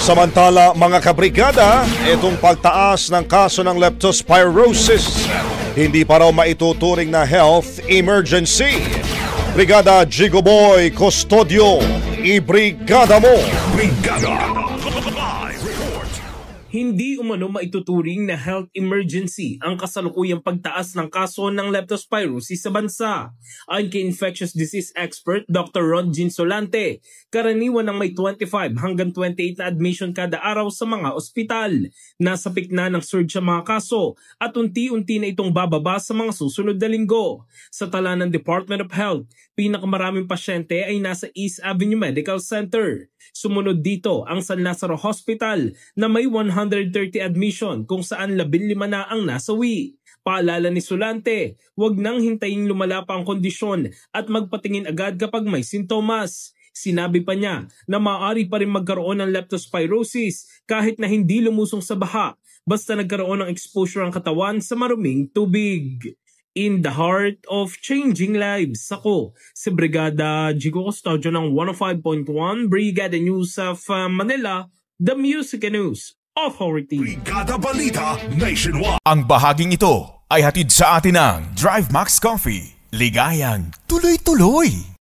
Samantala mga kabrigada, itong pagtaas ng kaso ng leptospirosis hindi pa raw maituturing na health emergency. Brigada Jigoboy Custodio, ibrigada mo! Brigada! Hindi umano maituturing na health emergency ang kasalukuyang pagtaas ng kaso ng leptospirosis sa bansa. Ayon kay infectious disease expert Dr. Ron Ginsolante, karaniwan ng may 25 hanggang 28 na admission kada araw sa mga ospital. Nasa pikna ng surge sa mga kaso at unti-unti na itong bababa sa mga susunod na linggo. Sa tala ng Department of Health, pinakamaraming pasyente ay nasa East Avenue Medical Center. Sumunod dito ang San Lazaro Hospital na may 130 admission kung saan 15 na ang nasawi. Paalala ni Solante, huwag nang hintayin lumala pa ang kondisyon at magpatingin agad kapag may sintomas. Sinabi pa niya na maaari pa rin magkaroon ng leptospirosis kahit na hindi lumusong sa baha basta nagkaroon ng exposure ang katawan sa maruming tubig. In the heart of changing lives, ako si Brigada Jigo Custodio ng 105.1 Brigada News of Manila, the Music and News Authority. Brigada Balita Nationwide. Ang bahaging ito ay hatid sa atin ng Drive Max Coffee. Ligayang tuloy-tuloy.